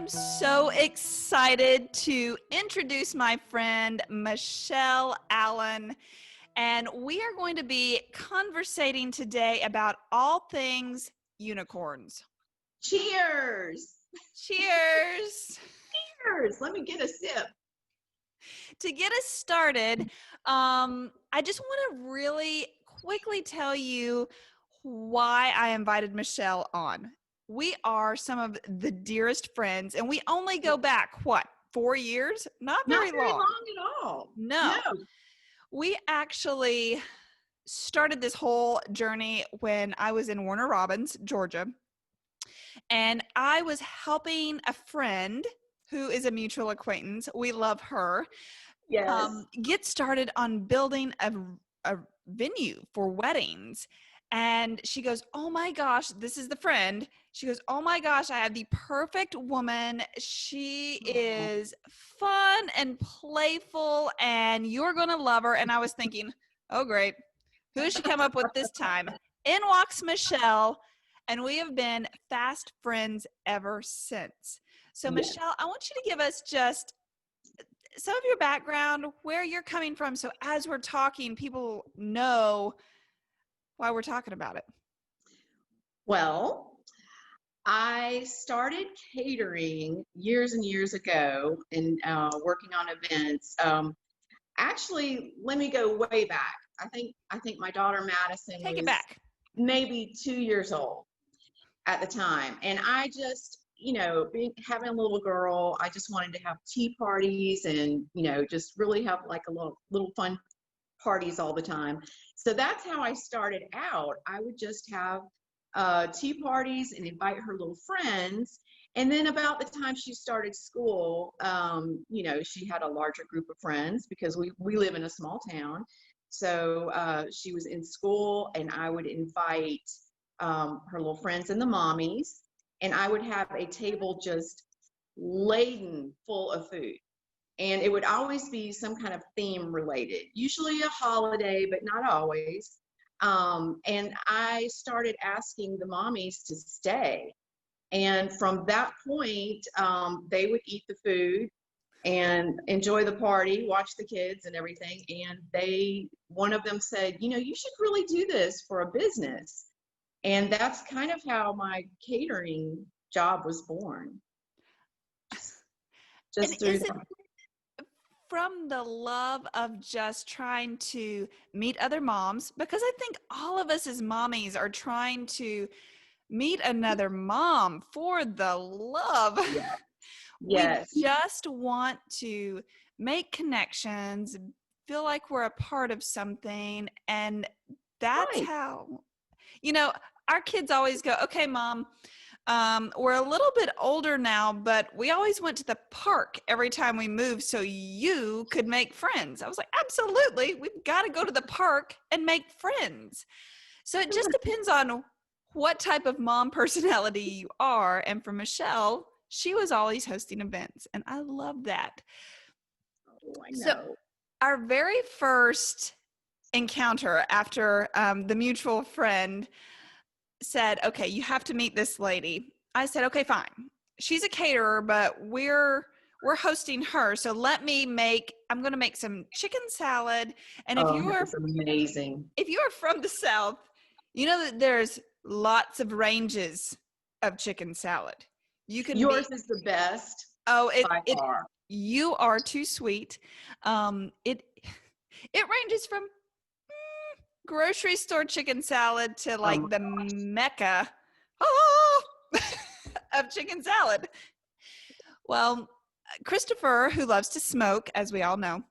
am so excited to introduce my friend, Michelle Allen. And we are going to be conversating today about all things unicorns. Cheers! Cheers! Cheers! Let me get a sip. To get us started, I just want to really quickly tell you why I invited Michelle on. We are some of the dearest friends, and we only go back, 4 years? Not Not very very long. long at all. No. We actually started this whole journey when I was in Warner Robins, Georgia, and I was helping a friend who is a mutual acquaintance. We love her. Yes. Get started on building a venue for weddings. And she goes, oh my gosh, this is the friend. She goes, oh my gosh, I have the perfect woman. She is fun and playful, and you're going to love her. And I was thinking, oh, great. Who does she come up with this time? In walks Michelle, and we have been fast friends ever since. So, Michelle, I want you to give us just some of your background, where you're coming from, so as we're talking, people know why we're talking about it. Well, I started catering years and years ago and working on events. Actually, let me go way back. I think my daughter Madison Take it was back. maybe 2 years old at the time, and I just, having a little girl, I just wanted to have tea parties and just really have like a little fun parties all the time. So that's how I started out. I would just have tea parties and invite her little friends. And then about the time she started school, she had a larger group of friends because we live in a small town. So she was in school, and I would invite her little friends and the mommies, and I would have a table just laden full of food. And it would always be some kind of theme related, usually a holiday, but not always. And I started asking the mommies to stay. And from that point, they would eat the food and enjoy the party, watch the kids and everything. And one of them said, you should really do this for a business. And that's kind of how my catering job was born. Just through that. From the love of just trying to meet other moms, because I think all of us as mommies are trying to meet another mom for the love. Yes. Yes. We just want to make connections, feel like we're a part of something. And that's Right. how, our kids always go, okay, Mom, we're a little bit older now, but we always went to the park every time we moved so you could make friends. I was like, absolutely. We've got to go to the park and make friends. So it just depends on what type of mom personality you are. And for Michelle, she was always hosting events, and I love that. Oh, I know. So our very first encounter after the mutual friend said, okay, you have to meet this lady. I said, okay, fine. She's a caterer, but we're hosting her. So I'm going to make some chicken salad. And if that's amazing. If you are from the South, you know that there's lots of ranges of chicken salad. Yours is the best. Oh, by far. You are too sweet. It ranges from grocery store chicken salad to like the mecca of chicken salad. Well, Christopher, who loves to smoke, as we all know,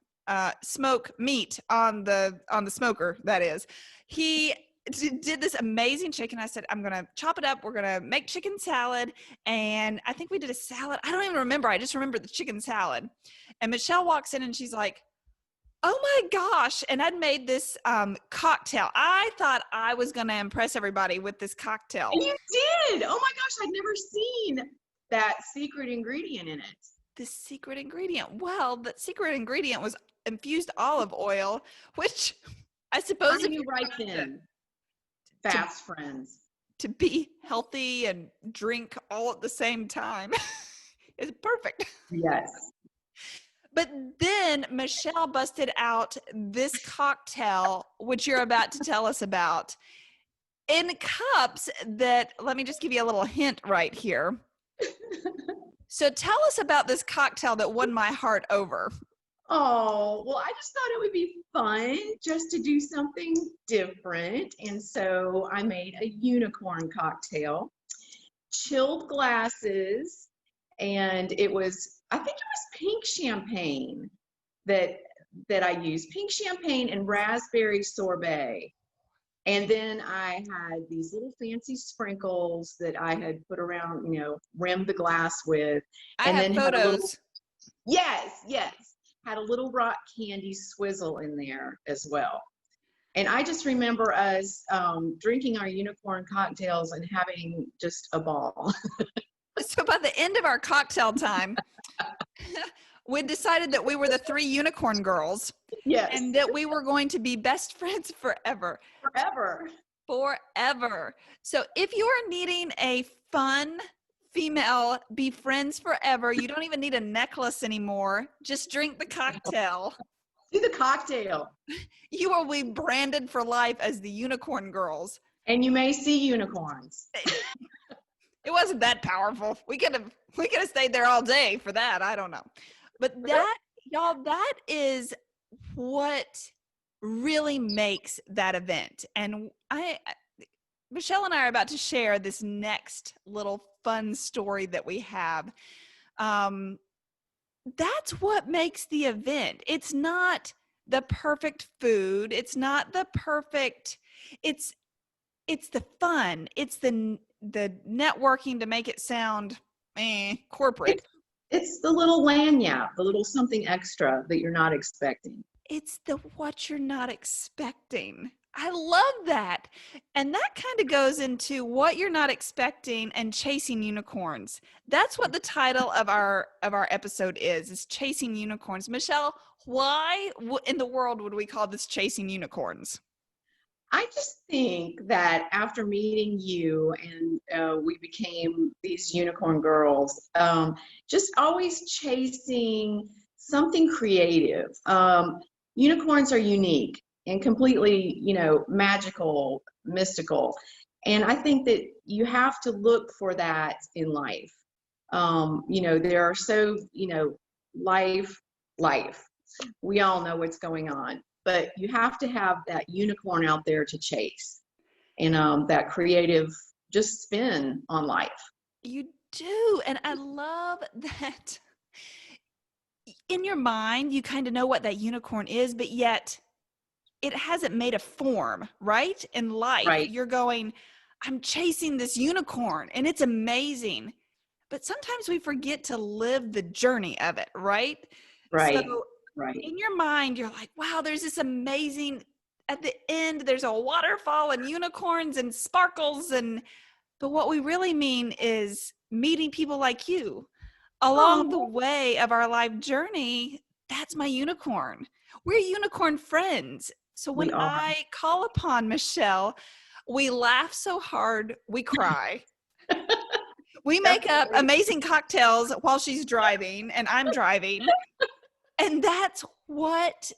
smoke meat on the smoker, that is, he did this amazing chicken. I said, I'm going to chop it up. We're going to make chicken salad. And I think we did a salad. I don't even remember. I just remember the chicken salad. And Michelle walks in and she's like, oh my gosh. And I'd made this cocktail. I thought I was going to impress everybody with this cocktail. And you did. Oh my gosh. I'd never seen that secret ingredient in it. The secret ingredient. Well, the secret ingredient was infused olive oil, which I suppose I knew right then. Fast friends. To be healthy and drink all at the same time. Yes. But then Michelle busted out this cocktail, which you're about to tell us about, in cups that, let me just give you a little hint right here. So tell us about this cocktail that won my heart over. Oh, well, I just thought it would be fun just to do something different. And so I made a unicorn cocktail, chilled glasses, and I think it was pink champagne that I used, pink champagne and raspberry sorbet. And then I had these little fancy sprinkles that I had put around, rimmed the glass with, I and have then had a little, photos. yes, had a little rock candy swizzle in there as well. And I just remember us drinking our unicorn cocktails and having just a ball. So by the end of our cocktail time, we decided that we were the 3 unicorn girls. Yes. And that we were going to be best friends forever. Forever. So if you are needing a fun female, be friends forever, you don't even need a necklace anymore. Just drink the cocktail. Do the cocktail. You will be branded for life as the unicorn girls. And you may see unicorns. It wasn't that powerful. We could have stayed there all day for that. I don't know. But that, y'all, that is what really makes that event. And Michelle and I are about to share this next little fun story that we have. That's what makes the event. It's not the perfect food. It's not the perfect, it's the fun. It's the networking, to make it sound corporate. It's the little lanyard, the little something extra that you're not expecting. It's the what you're not expecting. I love that. And that kind of goes into what you're not expecting and chasing unicorns. That's what the title of our episode is chasing unicorns. Michelle, why in the world would we call this chasing unicorns? I just think that after meeting you and we became these unicorn girls, just always chasing something creative. Unicorns are unique and completely, magical, mystical. And I think that you have to look for that in life. There are so, life. We all know what's going on. But you have to have that unicorn out there to chase and that creative just spin on life. You do. And I love that in your mind, you kind of know what that unicorn is, but yet it hasn't made a form, right? In life, right. You're going, I'm chasing this unicorn and it's amazing. But sometimes we forget to live the journey of it, right? Right. So, right. In your mind, you're like, wow, there's this amazing, at the end, there's a waterfall and unicorns and sparkles. But what we really mean is meeting people like you along the way of our life journey. That's my unicorn. We're unicorn friends. So when I call upon Michelle, we laugh so hard, we cry. We make up amazing cocktails while she's driving and I'm driving. And that's what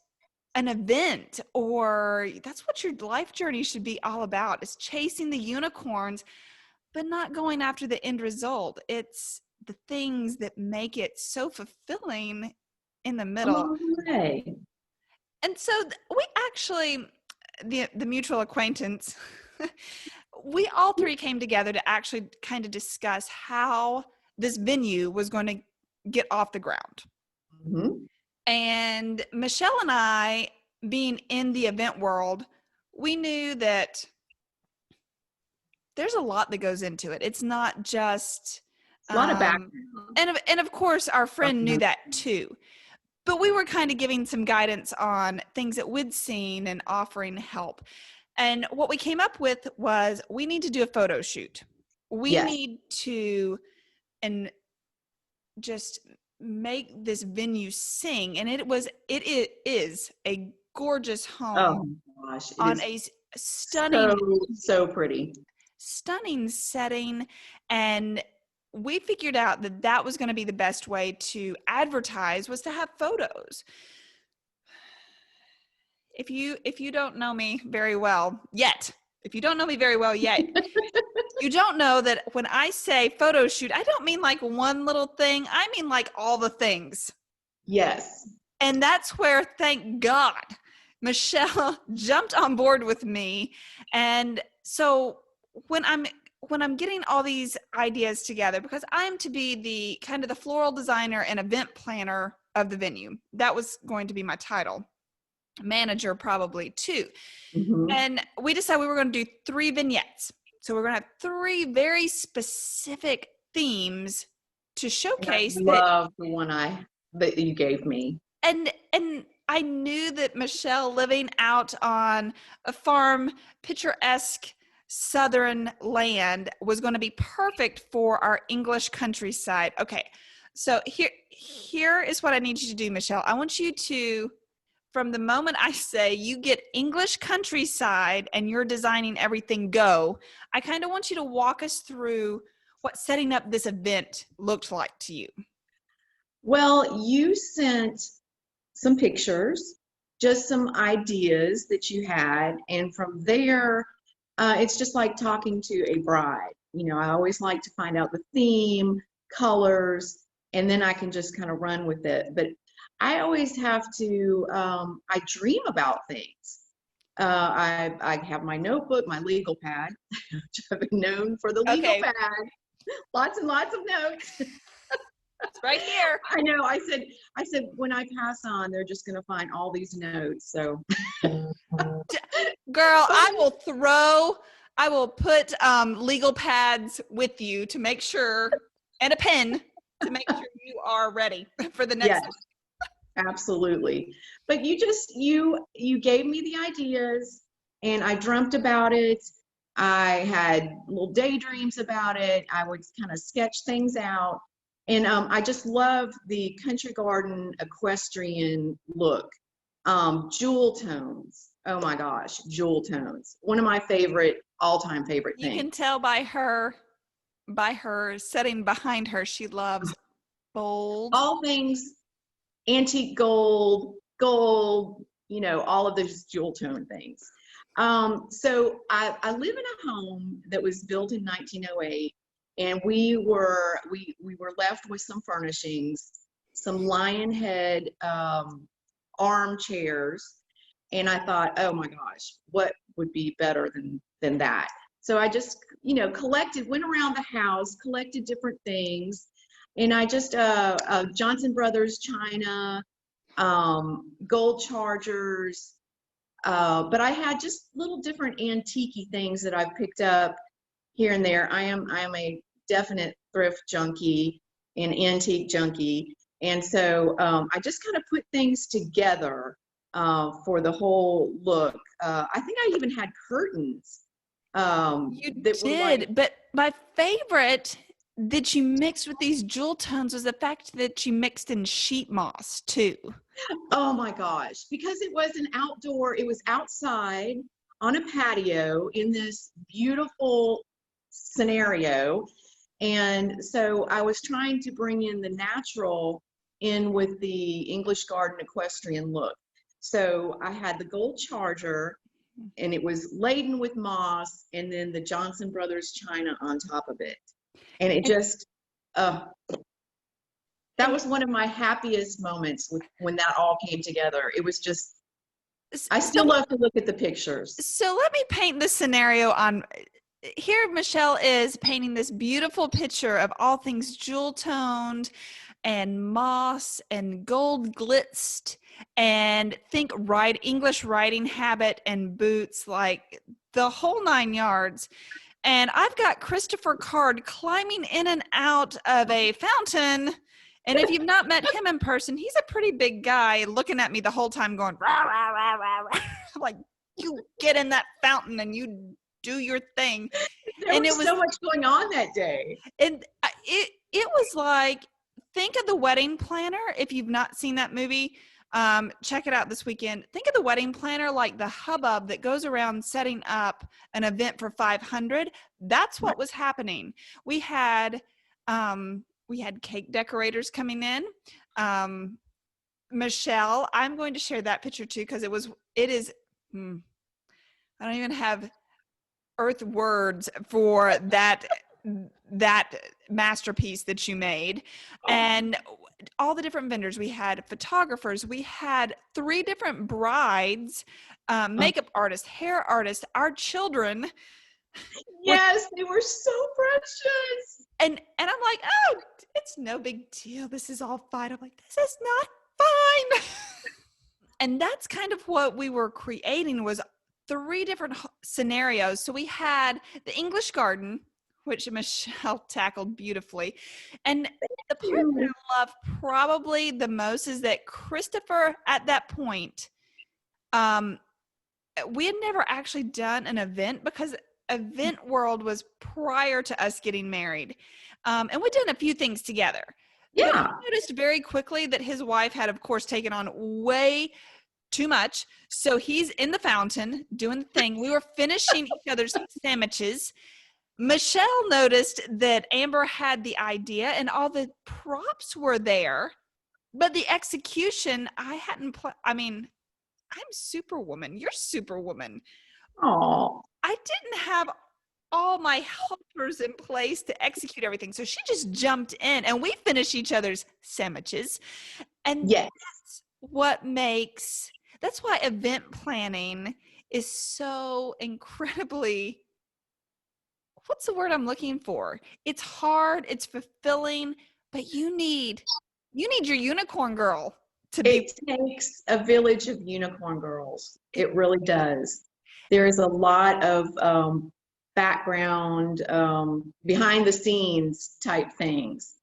an event, or that's what your life journey should be all about, is chasing the unicorns, but not going after the end result. It's the things that make it so fulfilling in the middle. Okay. And so we actually, the mutual acquaintance, we all 3 came together to actually kind of discuss how this venue was going to get off the ground. Mm-hmm. And Michelle and I, being in the event world, we knew that there's a lot that goes into it. It's not just a lot of background. And of course, our friend knew that too. But we were kind of giving some guidance on things that we'd seen and offering help. And what we came up with was, we need to do a photo shoot. We need to just make this venue sing. And it is a gorgeous home. Oh gosh, on a stunning, so pretty, stunning setting. And we figured out that that was going to be the best way to advertise, was to have photos. If you don't know me very well yet, if you don't know me very well yet, you don't know that when I say photo shoot, I don't mean like one little thing. I mean like all the things. Yes. And that's where, thank God, Michelle jumped on board with me. And so when I'm getting all these ideas together, because I'm to be the kind of the floral designer and event planner of the venue. That was going to be my title. Manager probably too. Mm-hmm. And we decided we were going to do 3 vignettes. So we're going to have 3 very specific themes to And I showcase that. love the one that you gave me. And I knew that Michelle, living out on a farm, picturesque southern land, was going to be perfect for our English countryside. Okay, so here is what I need you to do, Michelle. I want you to, from the moment I say you get English countryside and you're designing everything, go, I kind of want you to walk us through what setting up this event looked like to you. Well, you sent some pictures, just some ideas that you had. And from there, it's just like talking to a bride. You know, I always like to find out the theme, colors, and then I can just kind of run with it. But I always have to, I dream about things. I have my notebook, my legal pad, which I've been known for the legal Okay. pad. Lots and lots of notes. It's right here. I know. I said when I pass on, they're just going to find all these notes. So, Girl, I will put legal pads with you to make sure, and a pen to make sure you are ready for the next. yes, absolutely. But you gave me the ideas, and I dreamt about it. I had little daydreams about it. I would kind of sketch things out. And I just love the country garden equestrian look. Jewel tones. Oh my gosh, jewel tones. One of my all-time favorite things. You can tell by her setting behind her, she loves bold. All things antique gold, all of those jewel tone things. So I live in a home that was built in 1908. And we were left with some furnishings, some lion head armchairs, and I thought, oh my gosh, what would be better than that? So I just, went around the house, collected different things, and I just Johnson Brothers china, gold chargers, but I had just little different antique things that I've picked up here and there. I am a definite thrift junkie and antique junkie. And so I just kind of put things together for the whole look. I think I even had curtains. You did, but my favorite that you mixed with these jewel tones was the fact that you mixed in sheet moss too. Oh my gosh, because it was outside on a patio in this beautiful scenario. And so I was trying to bring in the natural in with the English garden equestrian look. So I had the gold charger, and it was laden with moss, and then the Johnson Brothers china on top of it. And it just, that was one of my happiest moments when that all came together. It was just, I still love to look at the pictures. So let me paint this scenario on. Here Michelle is painting this beautiful picture of all things jewel toned and moss and gold glitzed, and think English riding habit and boots, like the whole 9 yards. And I've got Christopher Card climbing in and out of a fountain. And if you've not met him in person, he's a pretty big guy looking at me the whole time going, rah, rah, rah, rah, rah. Like, you get in that fountain and you do your thing. There was so much going on that day. And it was like, think of The Wedding Planner. If you've not seen that movie, check it out this weekend. Think of The Wedding Planner like the hubbub that goes around setting up an event for 500. That's what was happening. We had We had cake decorators coming in. Michelle, I'm going to share that picture too because it is. I don't even have earth words for that masterpiece that you made. And all the different vendors, we had photographers, we had 3 different brides, makeup artists, hair artists, our children were, Yes, they were so precious. and I'm like, oh, it's no big deal, this is all fine. I'm like, this is not fine. And that's kind of what we were creating, was 3 different scenarios. So we had the English garden, which Michelle tackled beautifully. And the part that I love probably the most is that Christopher, at that point, we had never actually done an event because Event World was prior to us getting married. And we'd done a few things together. But Yeah. he noticed very quickly that his wife had, of course, taken on way too much. So he's in the fountain doing the thing. We were finishing each other's sandwiches. Michelle noticed that Amber had the idea and all the props were there, but the execution, I hadn't I mean, I'm Superwoman. You're Superwoman. Oh. I didn't have all my helpers in place to execute everything. So she just jumped in and we finished each other's sandwiches. And Yes. that's why event planning is so incredibly, what's the word I'm looking for? It's hard, it's fulfilling, but you need your unicorn girl to be. It takes a village of unicorn girls. It really does. There is a lot of background, behind the scenes type things.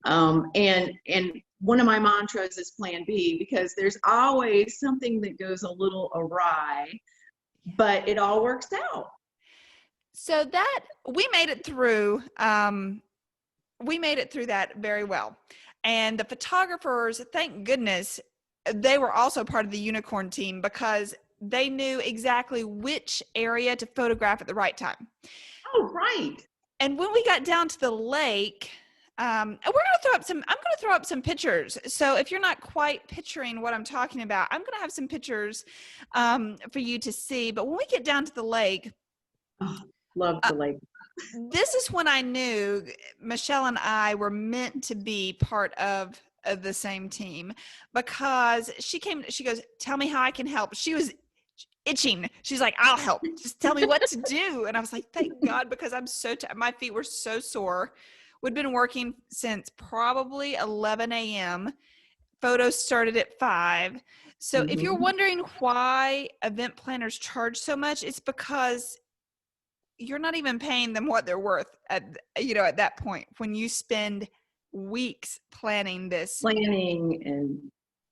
And one of my mantras is Plan B, because there's always something that goes a little awry, but it all works out. So that we made it through. We made it through that very well. And the photographers, thank goodness, they were also part of the unicorn team because they knew exactly which area to photograph at the right time. Oh, right. And when we got down to the lake, I'm going to throw up some pictures. So if you're not quite picturing what I'm talking about, I'm going to have some pictures for you to see. But when we get down to the lake, Love the lake. this is when I knew Michelle and I were meant to be part of the same team, because she goes, tell me how I can help. She was itching. She's like, I'll help. Just tell me what to do. And I was like, thank God, because I'm my feet were so sore. We'd been working since probably 11 a.m. Photos started at 5. So if you're wondering why event planners charge so much, it's because you're not even paying them what they're worth at that point, when you spend weeks planning And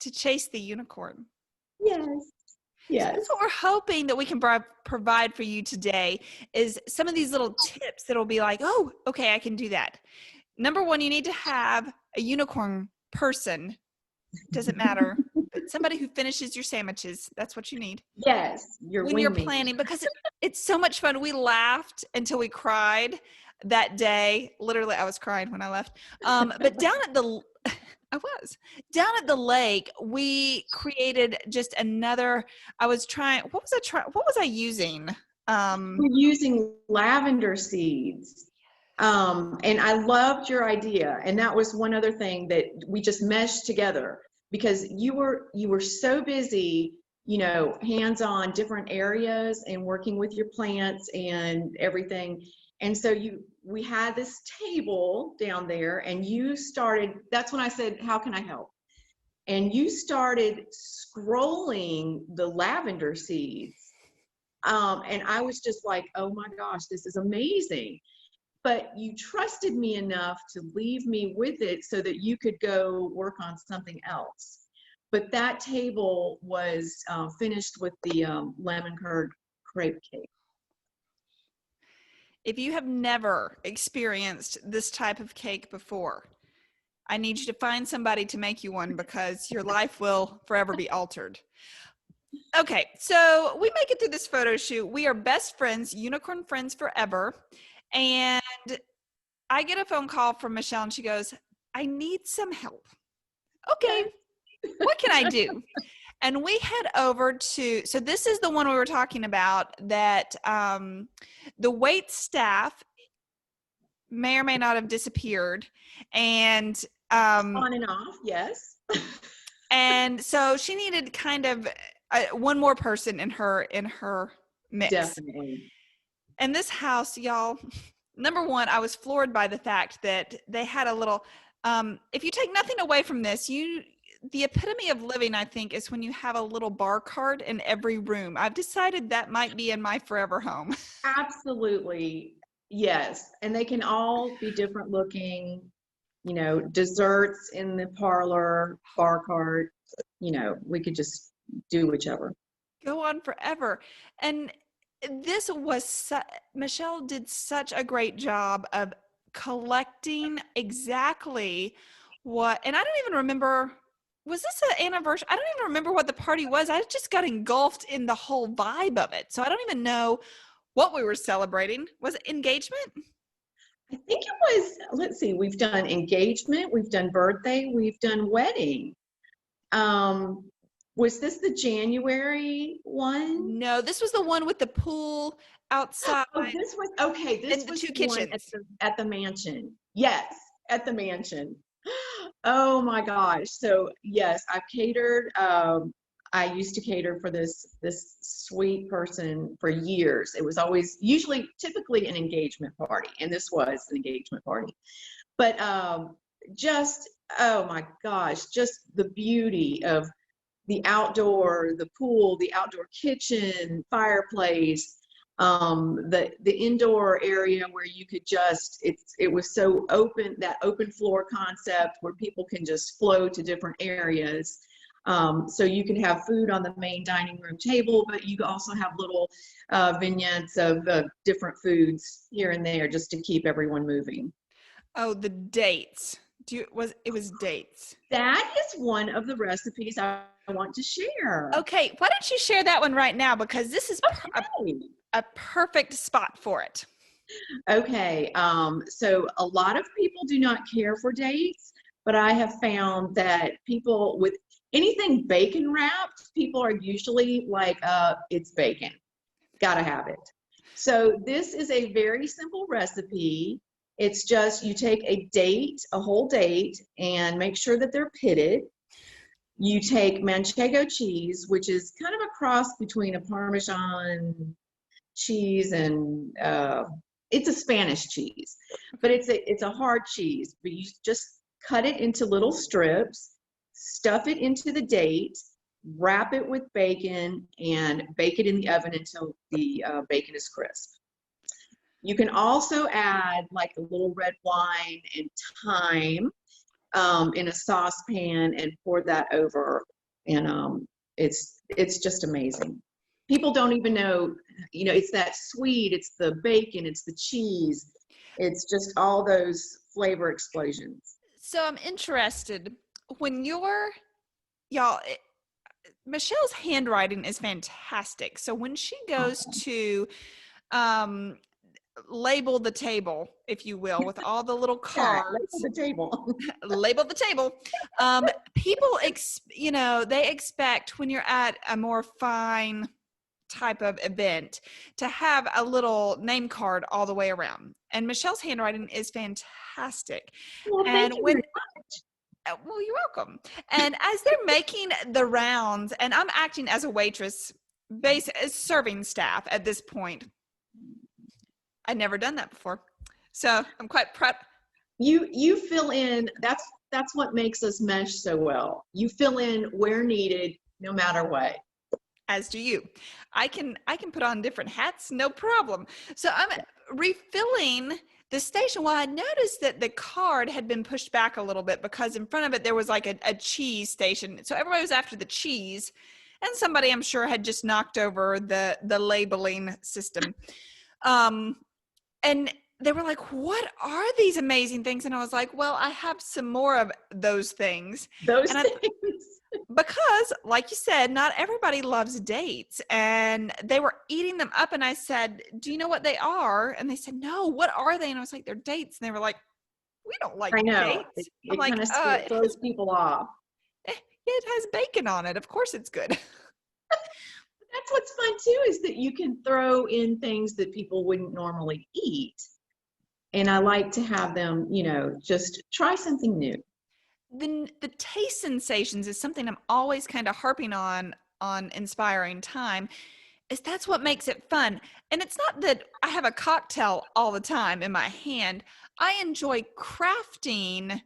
to chase the unicorn. yes. So that's what we're hoping that we can provide for you today, is some of these little tips that'll be like, oh, okay, I can do that. Number 1, you need to have a unicorn person. Doesn't matter, but somebody who finishes your sandwiches. That's what you need. Yes, When you're planning, because it's so much fun. We laughed until we cried that day. Literally, I was crying when I left. But down at the lake, we created just another. What was I using? We're using lavender seeds. And I loved your idea. And that was one other thing that we just meshed together, because you were so busy, hands-on different areas and working with your plants and everything. And so we had this table down there, and that's when I said, how can I help? And you started scrolling the lavender seeds. And I was just like, oh my gosh, this is amazing. But you trusted me enough to leave me with it so that you could go work on something else. But that table was finished with the lemon curd crepe cake. If you have never experienced this type of cake before, I need you to find somebody to make you one, because your life will forever be altered. Okay, so we make it through this photo shoot. We are best friends, unicorn friends forever. And I get a phone call from Michelle and she goes, I need some help. Okay, what can I do? And we head over to, so this is the one we were talking about that the wait staff may or may not have disappeared. And On and off, yes. and so she needed kind of one more person in her mix. Definitely. And this house, y'all, number one, I was floored by the fact that they had a little, if you take nothing away from this, the epitome of living, I think, is when you have a little bar cart in every room. I've decided that might be in my forever home. Absolutely. Yes. And they can all be different looking, desserts in the parlor, bar cart, we could just do whichever. Go on forever. And this was, Michelle did such a great job of collecting exactly what, and I don't even remember, was this an anniversary? I don't even remember what the party was. I just got engulfed in the whole vibe of it. So I don't even know what we were celebrating. Was it engagement? I think it was, let's see, we've done engagement, we've done birthday, we've done wedding. Was this the January one? No, this was the one with the pool outside. Oh, this was, okay, this and was the two the one kitchens. at the mansion. Yes, at the mansion. Oh my gosh. So yes, I've catered. I used to cater for this sweet person for years. It was always typically an engagement party, and this was an engagement party. But just, oh my gosh, just the beauty of the outdoor, the pool, the outdoor kitchen, fireplace, the indoor area where you could just, it was so open, that open floor concept where people can just flow to different areas. So you can have food on the main dining room table, but you also have little vignettes of different foods here and there just to keep everyone moving. Oh, the dates. It was dates. That is one of the recipes I want to share. Okay, why don't you share that one right now, because this is Okay. a perfect spot for it. Okay, so a lot of people do not care for dates, but I have found that people with anything bacon wrapped, people are usually like, it's bacon, gotta have it. So this is a very simple recipe. It's just, you take a whole date, and make sure that they're pitted. You take manchego cheese, which is kind of a cross between a Parmesan cheese and it's a Spanish cheese, but it's a hard cheese. But you just cut it into little strips, stuff it into the date, wrap it with bacon, and bake it in the oven until the bacon is crisp. You can also add like a little red wine and thyme in a saucepan and pour that over, and it's just amazing. People don't even know, it's that sweet, it's the bacon, it's the cheese, it's just all those flavor explosions. So I'm interested when y'all, Michelle's handwriting is fantastic. So when she goes to label the table, if you will, with all the little cards, label the table. label the table. People, they expect when you're at a more fine type of event to have a little name card all the way around. And Michelle's handwriting is fantastic. Well, and thank you when very much. well, you're welcome. And as they're making the rounds, and I'm acting as a waitress, as serving staff at this point. I'd never done that before, so I'm quite proud. You fill in. That's what makes us mesh so well. You fill in where needed, no matter what. As do you. I can put on different hats, no problem. So I'm refilling the station. Well, I noticed that the card had been pushed back a little bit because in front of it there was like a cheese station. So everybody was after the cheese, and somebody, I'm sure, had just knocked over the labeling system. And they were like, "What are these amazing things?" And I was like, "Well, I have some more of those things." Those and things. because, like you said, not everybody loves dates, and they were eating them up. And I said, "Do you know what they are?" And they said, "No, what are they?" And I was like, "They're dates." And they were like, "We don't like I know. dates." I'm It like, kind of it throws has people off. it has bacon on it. Of course, it's good." That's what's fun too, is that you can throw in things that people wouldn't normally eat. And I like to have them, just try something new. The taste sensations is something I'm always kind of harping on inspiring time, is that's what makes it fun. And it's not that I have a cocktail all the time in my hand. I enjoy crafting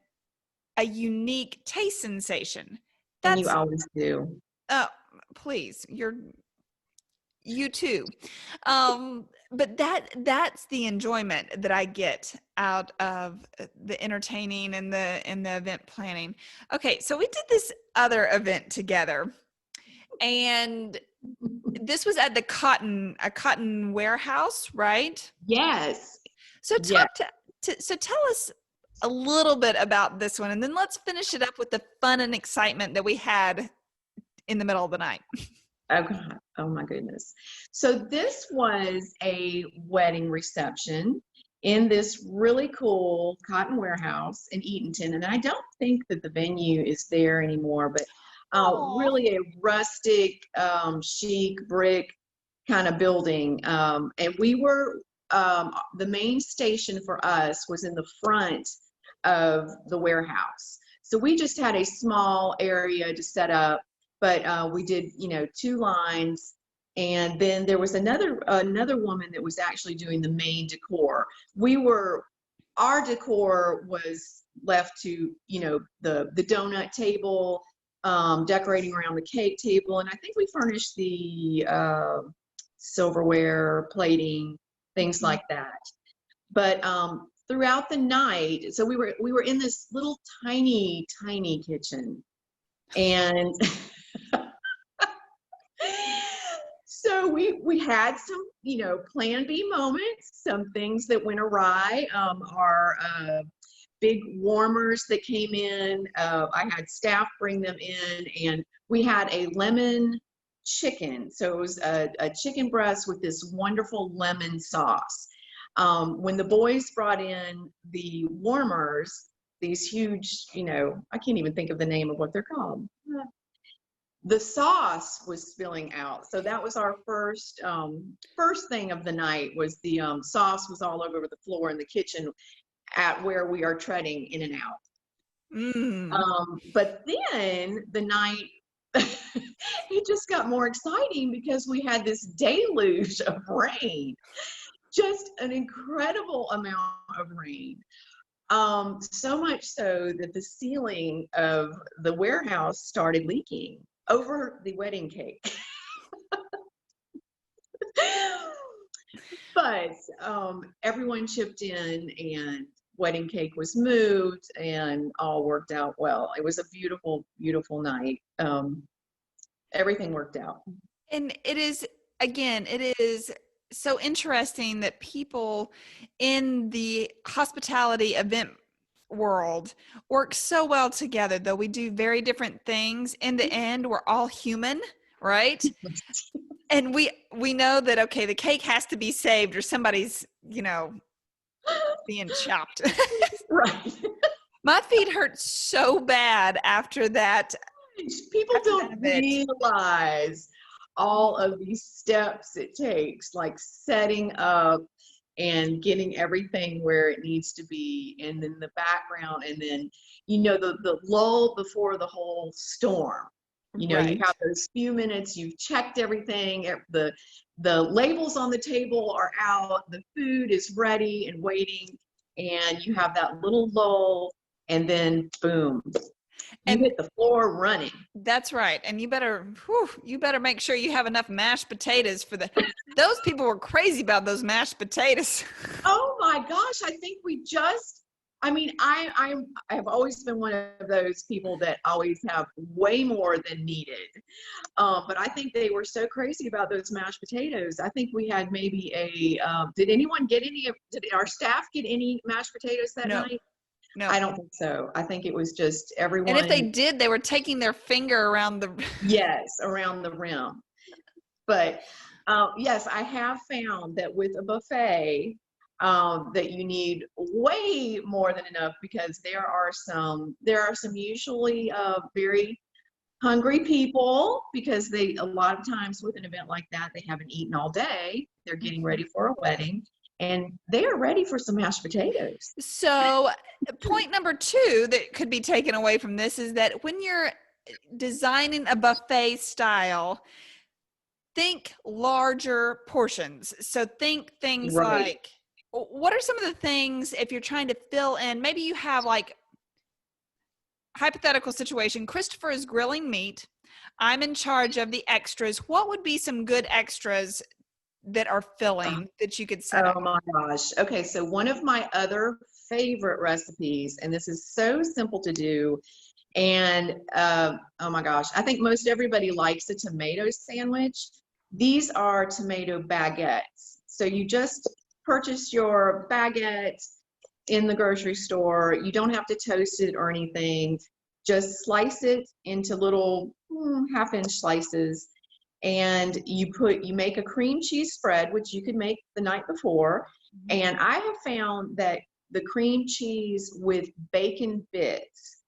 a unique taste sensation. And you That's always do. uh please, you too. But that's the enjoyment that I get out of the entertaining and the event planning. Okay, so we did this other event together, and this was at a cotton warehouse, right? Yes. So Yes. so tell us a little bit about this one, and then let's finish it up with the fun and excitement that we had in the middle of the night. Oh God. Oh my goodness. So this was a wedding reception in this really cool cotton warehouse in Eatonton. And I don't think that the venue is there anymore, but Oh, really a rustic, chic brick kind of building. And we were, the main station for us was in the front of the warehouse. So we just had a small area to set up, but we did, two lines. And then there was another woman that was actually doing the main decor. Our decor was left to, the donut table, decorating around the cake table. And I think we furnished the silverware, plating, things mhm. like that. But throughout the night, so we were in this little tiny kitchen, and so we had some, plan B moments, some things that went awry. Our big warmers that came in, I had staff bring them in, and we had a lemon chicken. So it was a chicken breast with this wonderful lemon sauce. When the boys brought in the warmers, these huge, I can't even think of the name of what they're called. The sauce was spilling out. So that was our first thing of the night, was the sauce was all over the floor in the kitchen at where we are treading in and out. Mm. But then the night, it just got more exciting because we had this deluge of rain, just an incredible amount of rain. So much so that the ceiling of the warehouse started leaking over the wedding cake. But everyone chipped in, and wedding cake was moved, and all worked out well. It was a beautiful, beautiful night. Everything worked out. And it is, again, it is so interesting that people in the hospitality event world work so well together, though we do very different things. In the end, we're all human, right? And we know that, okay, the cake has to be saved or somebody's, being chopped. Right. My feet hurt so bad People after that don't event. realize all of these steps it takes, like setting up and getting everything where it needs to be, and then the background, and then the lull before the whole storm. You have Right. those few minutes, you've checked everything, the labels on the table are out, the food is ready and waiting, and you have that little lull, and then boom, you And hit the floor running. that's right. And you better make sure you have enough mashed potatoes for those people were crazy about those mashed potatoes. Oh my gosh, I think I mean, I have always been one of those people that always have way more than needed. But I think they were so crazy about those mashed potatoes. I think we had maybe did our staff get any mashed potatoes that No, night? No. I don't think so. I think it was just And if they everyone, did, they were taking their finger around the. yes, around the rim. But yes, I have found that with a buffet, that you need way more than enough, because there are some usually very hungry people, because they, a lot of times with an event like that, they haven't eaten all day. They're getting ready for a wedding, and they are ready for some mashed potatoes. So, point number two that could be taken away from this is that when you're designing a buffet style, think larger portions. So, think things Right. like, what are some of the things if you're trying to fill in? Maybe you have like hypothetical situation. Christopher is grilling meat. I'm in charge of the extras. What would be some good extras that are filling that you could set up? Oh my gosh. Okay, so one of my other favorite recipes, and this is so simple to do, and oh my gosh, I think most everybody likes a tomato sandwich. These are tomato baguettes. So you just purchase your baguette in the grocery store. You don't have to toast it or anything. Just slice it into little half-inch slices, and you make a cream cheese spread, which you could make the night before. And I have found that the cream cheese with bacon bits,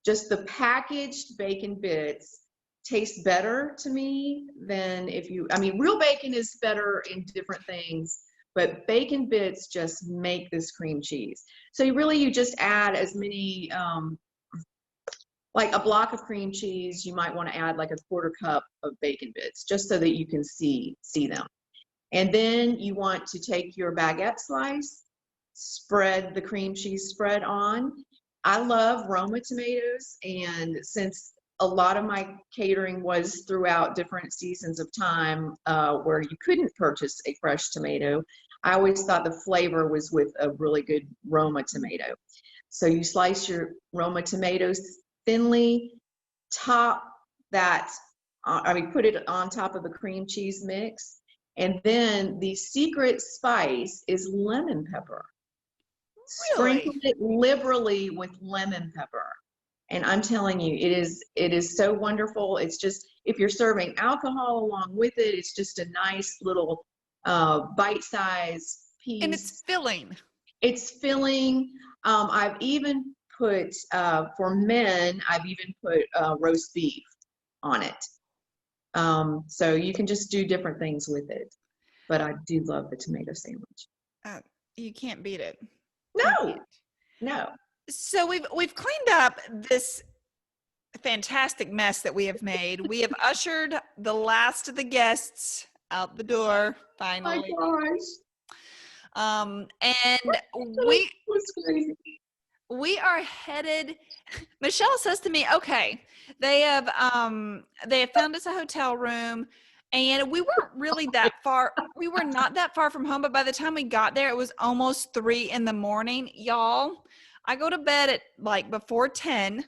just the packaged bacon bits, tastes better to me than I mean, real bacon is better in different things, but bacon bits just make this cream cheese. So you just add as many, like a block of cream cheese, you might want to add like a quarter cup of bacon bits, just so that you can see them. And then you want to take your baguette slice, spread the cream cheese spread on. I love Roma tomatoes, and since a lot of my catering was throughout different seasons of time where you couldn't purchase a fresh tomato, I always thought the flavor was with a really good Roma tomato. So you slice your Roma tomatoes thinly, put it on top of the cream cheese mix. And then the secret spice is lemon pepper. Sprinkle Really? it liberally with lemon pepper. And I'm telling you, it is so wonderful. It's just, if you're serving alcohol along with it, it's just a nice little bite-sized And it's piece. filling. It's filling. I've even put, for men, I've even put roast beef on it. So you can just do different things with it. But I do love the tomato sandwich. You can't beat it. No, no. So we've cleaned up this fantastic mess that we have made. We have ushered the last of the guests out the door My finally. gosh. And we are headed. Michelle says to me, okay, they have found us a hotel room, and we weren't really that far. We were not that far from home, but by the time we got there, it was almost 3 a.m. Y'all, I go to bed at like before 10.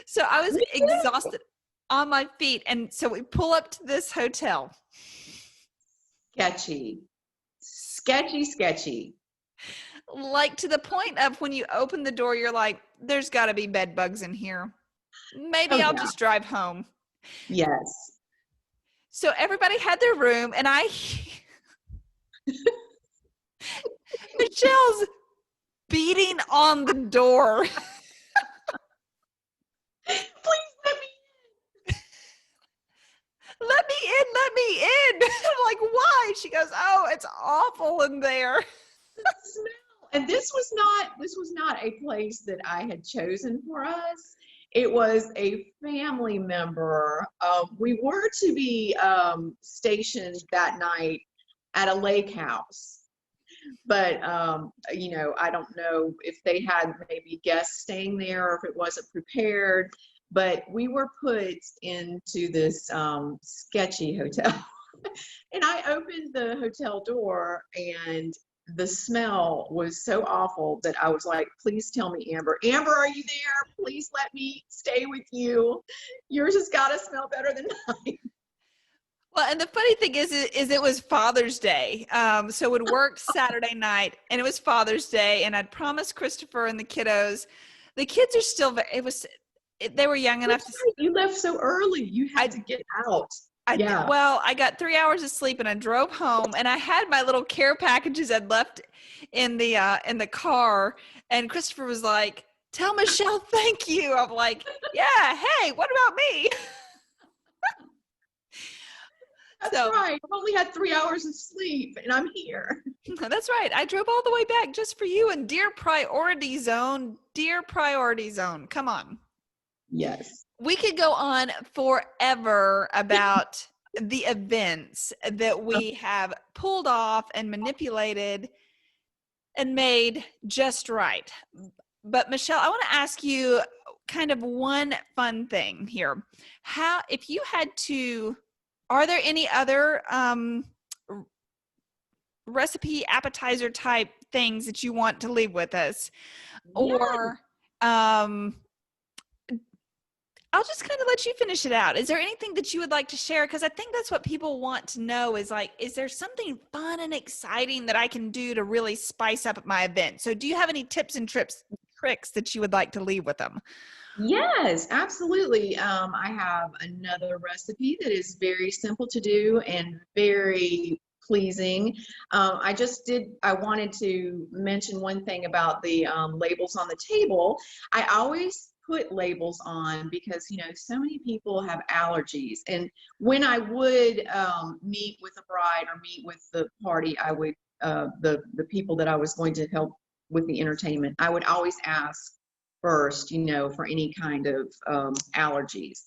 So I was exhausted on my feet. And so we pull up to this hotel. Sketchy. Like, to the point of when you open the door, you're like, there's got to be bed bugs in here. Maybe I'll just drive home. Yes. So everybody had their room, and Michelle's beating on the door. Please Let me in. I'm like, why? She goes, oh, it's awful in there. smell. And this was not a place that I had chosen for us. It was a family member. We were to be stationed that night at a lake house, but I don't know if they had maybe guests staying there or if it wasn't prepared. But we were put into this sketchy hotel. And I opened the hotel door, and the smell was so awful that I was like, please tell me, Amber, are you there? Please let me stay with you. Yours has got to smell better than mine. Well, and the funny thing is it was Father's Day. So we'd work Saturday night and it was Father's Day, and I'd promised Christopher and the kiddos. The kids are still, they were young enough That's to, right. You left so early. You had I, to get out. Yeah. well, I got 3 hours of sleep and I drove home, and I had my little care packages I'd left in the car, and Christopher was like, "Tell Michelle thank you." I'm like, "Yeah, hey, what about me?" That's So right. I've only had 3 hours of sleep and I'm here. that's right. I drove all the way back just for you, and dear priority zone. Come on. Yes. We could go on forever about the events that we have pulled off and manipulated and made just right. But Michelle, I want to ask you kind of one fun thing here. If you had to, are there any other recipe appetizer type things that you want to leave with us? Yeah. Or I'll just kind of let you finish it out. Is there anything that you would like to share? Because I think that's what people want to know is like, is there something fun and exciting that I can do to really spice up my event? So do you have any tips and tricks that you would like to leave with them? Yes, absolutely. I have another recipe that is very simple to do and very pleasing. I wanted to mention one thing about the labels on the table. I always put labels on because, so many people have allergies. And when I would meet with a bride or meet with the party, I would, the people that I was going to help with the entertainment, I would always ask first, for any kind of allergies.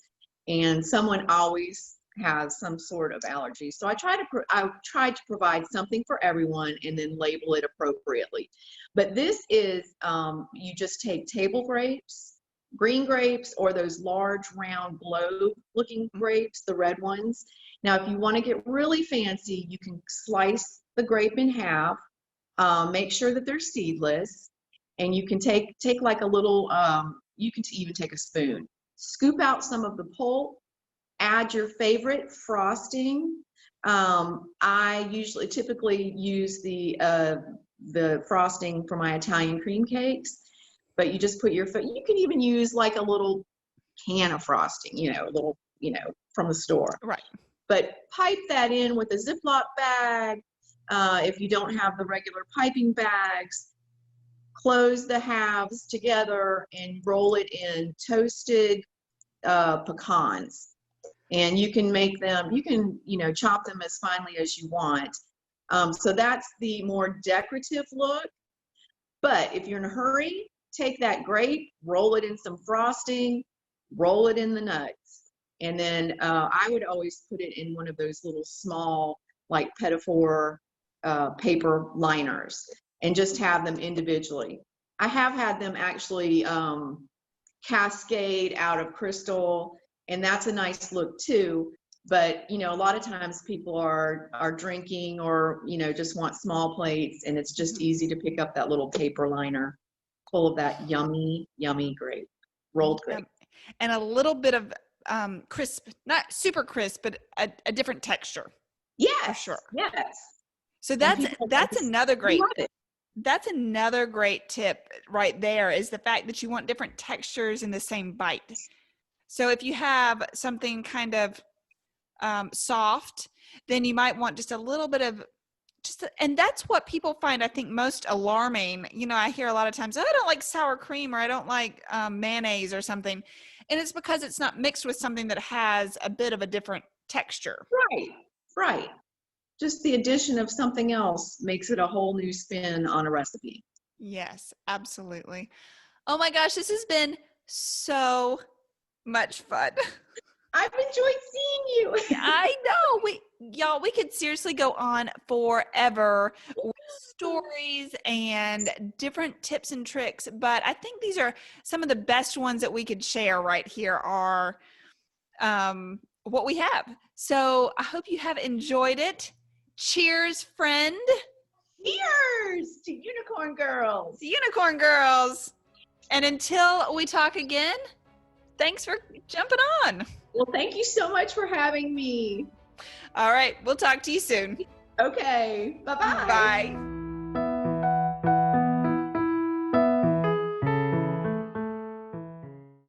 And someone always has some sort of allergy. So I tried to provide something for everyone and then label it appropriately. But this is, you just take table grapes, green grapes, or those large round globe looking grapes, the red ones. Now, if you want to get really fancy, you can slice the grape in half, make sure that they're seedless, and you can take like a little, you can even take a spoon, scoop out some of the pulp, add your favorite frosting. I typically use the frosting for my Italian cream cakes, but you just put you can even use like a little can of frosting, a little, from the store. Right. But pipe that in with a Ziploc bag. If you don't have the regular piping bags, close the halves together and roll it in toasted pecans. And you can make them, chop them as finely as you want. So that's the more decorative look. But if you're in a hurry, take that grape, roll it in some frosting, roll it in the nuts. And then I would always put it in one of those little small, like Petit-Four paper liners, and just have them individually. I have had them actually cascade out of crystal, and that's a nice look too. But a lot of times people are drinking or just want small plates, and it's just easy to pick up that little paper liner full of that yummy grape, rolled grape, and a little bit of crisp, not super crisp, but a different texture. Yes, for sure. Yes. So that's another great tip right there, is the fact that you want different textures in the same bite. So if you have something kind of soft, then you might want just a little bit of and that's what people find, I think, most alarming. I hear a lot of times, oh, I don't like sour cream, or I don't like mayonnaise or something. And it's because it's not mixed with something that has a bit of a different texture. Right. Just the addition of something else makes it a whole new spin on a recipe. Yes, absolutely. Oh my gosh, this has been so much fun. I've enjoyed seeing you. I know. We could seriously go on forever with stories and different tips and tricks, but I think these are some of the best ones that we could share right here are what we have. So I hope you have enjoyed it. Cheers, friend. Cheers to Unicorn Girls. Unicorn Girls. And until we talk again, thanks for jumping on. Well, thank you so much for having me. All right. We'll talk to you soon. Okay. Bye-bye. Bye.